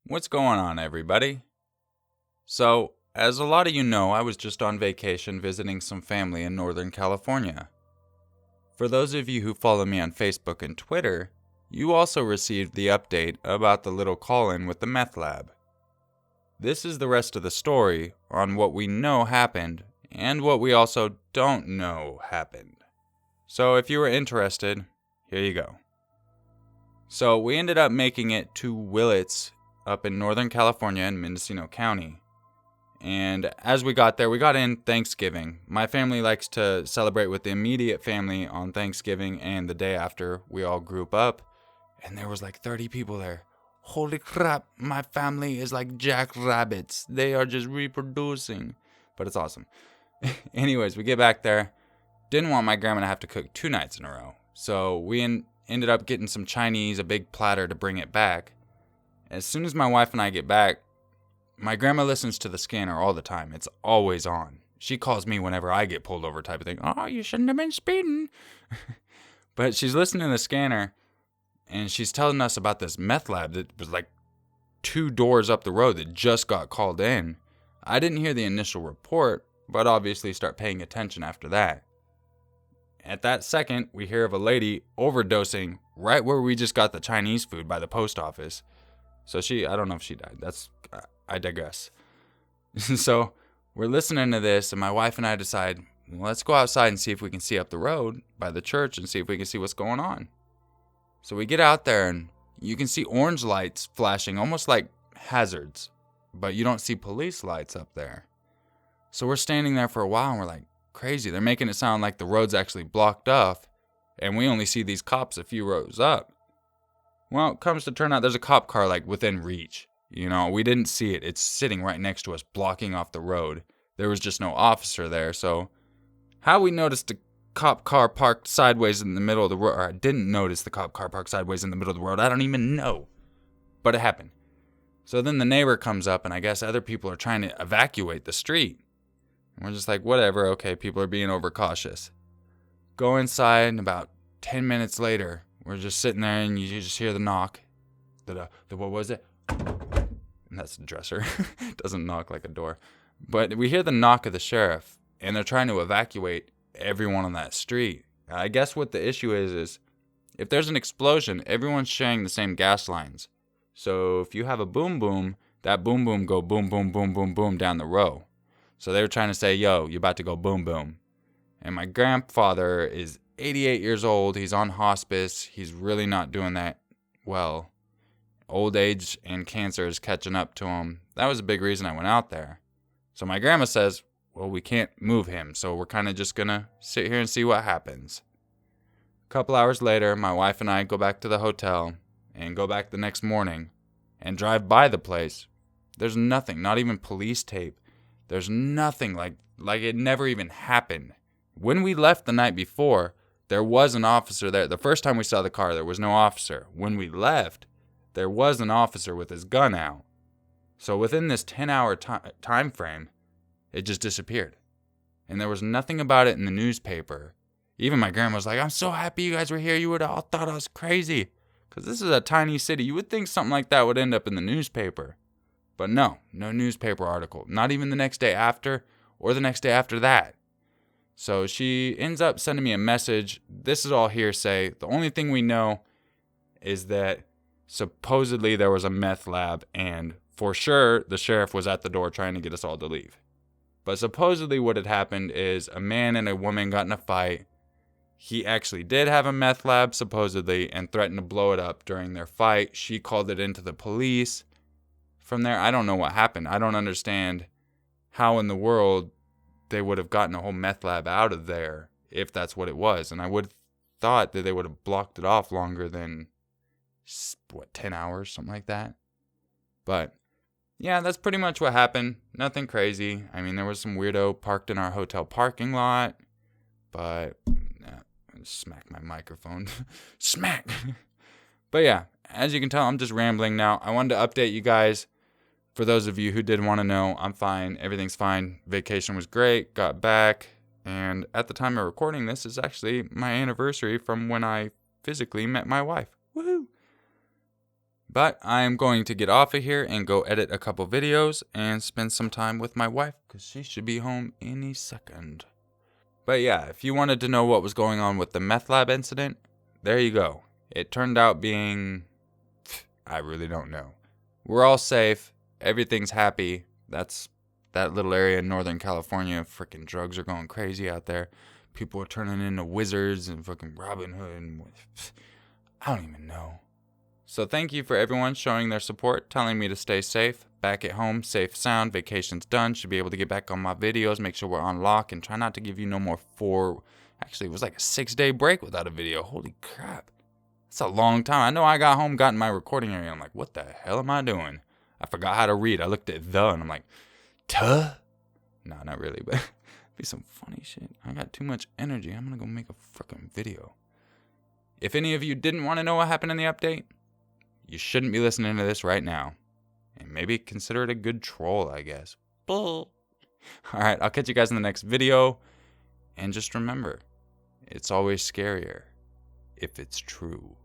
What's going on, everybody? So, as a lot of you know, I was just on vacation visiting some family in Northern California. For those of you who follow me on Facebook and Twitter, you also received the update about the little call-in with the Meth Lab. This is the rest of the story on what we know happened and what we also don't know happened. So, if you were interested, here you go. So, we ended up making it to Willits up in Northern California in Mendocino County. And as we got there, we got in Thanksgiving. My family likes to celebrate with the immediate family on Thanksgiving and the day after. We all group up, and there was like 30 people there. Holy crap, my family is like jackrabbits. They are just reproducing. But it's awesome. Anyways, we get back there. Didn't want my grandma to have to cook 2 nights in a row. So we ended up getting some Chinese, a big platter to bring it back. As soon as my wife and I get back, my grandma listens to the scanner all the time. It's always on. She calls me whenever I get pulled over type of thing. Oh, you shouldn't have been speeding. But she's listening to the scanner, and she's telling us about this meth lab that was like 2 doors up the road that just got called in. I didn't hear the initial report, but obviously start paying attention after that. At that second, we hear of a lady overdosing right where we just got the Chinese food by the post office. So I don't know if she died. I digress. So we're listening to this, and my wife and I decide, well, let's go outside and see if we can see up the road by the church and see if we can see what's going on. So we get out there, and you can see orange lights flashing, almost like hazards, but you don't see police lights up there. So we're standing there for a while, and we're like, crazy. They're making it sound like the road's actually blocked off, and we only see these cops a few rows up. Well, it comes to turn out there's a cop car like within reach. You know, we didn't see it. It's sitting right next to us, blocking off the road. There was just no officer there, so how we noticed the cop car parked sideways in the middle of the road, or I didn't notice the cop car parked sideways in the middle of the road, I don't even know. But it happened. So then the neighbor comes up, and I guess other people are trying to evacuate the street. And we're just like, whatever, okay, people are being overcautious. Go inside, and about 10 minutes later, we're just sitting there, and you just hear the knock. What was it? And that's the dresser. Doesn't knock like a door. But we hear the knock of the sheriff, and they're trying to evacuate everyone on that street. I guess what the issue is if there's an explosion, everyone's sharing the same gas lines. So if you have a boom boom, that boom boom go boom boom boom boom boom down the row. So they were trying to say, yo, you're about to go boom boom. And my grandfather is 88 years old. He's on hospice. He's really not doing that well. Old age and cancer is catching up to him. That was a big reason I went out there. So my grandma says, well, we can't move him, so we're kind of just going to sit here and see what happens. A couple hours later, my wife and I go back to the hotel and go back the next morning and drive by the place. There's nothing, not even police tape. There's nothing like it never even happened. When we left the night before, there was an officer there. The first time we saw the car, there was no officer. When we left, there was an officer with his gun out. So within this 10-hour time frame, it just disappeared. And there was nothing about it in the newspaper. Even my grandma was like, I'm so happy you guys were here. You would have all thought I was crazy. Because this is a tiny city. You would think something like that would end up in the newspaper. But no newspaper article. Not even the next day after or the next day after that. So she ends up sending me a message. This is all hearsay. The only thing we know is that supposedly there was a meth lab, and for sure the sheriff was at the door trying to get us all to leave. But supposedly what had happened is a man and a woman got in a fight. He actually did have a meth lab, supposedly, and threatened to blow it up during their fight. She called it into the police. From there, I don't know what happened. I don't understand how in the world they would have gotten a whole meth lab out of there if that's what it was. And I would have thought that they would have blocked it off longer than 10 hours, something like that. But yeah, that's pretty much what happened. Nothing crazy. I mean, there was some weirdo parked in our hotel parking lot, but smack my microphone. Smack. But yeah, as you can tell, I'm just rambling now. I wanted to update you guys. For those of you who did want to know, I'm fine. Everything's fine. Vacation was great. Got back. And at the time of recording this is actually my anniversary from when I physically met my wife. Woohoo! But I'm going to get off of here and go edit a couple videos and spend some time with my wife because she should be home any second. But yeah, if you wanted to know what was going on with the Meth Lab incident, there you go. It turned out being... I really don't know. We're all safe. Everything's happy. That's that little area in Northern California. Freaking drugs are going crazy out there. People are turning into wizards and fucking Robin Hood. And I don't even know. So thank you for everyone showing their support, telling me to stay safe. Back at home, safe, sound, vacation's done. Should be able to get back on my videos, make sure we're on lock, and try not to give you no more Actually, it was like a 6-day break without a video. Holy crap. That's a long time. I know I got home, got in my recording area. I'm like, what the hell am I doing? I forgot how to read. I looked at the, and I'm like, tuh? No, not really, but be some funny shit. I got too much energy. I'm going to go make a freaking video. If any of you didn't want to know what happened in the update, you shouldn't be listening to this right now. And maybe consider it a good troll, I guess. Bull. Alright, I'll catch you guys in the next video. And just remember, it's always scarier if it's true.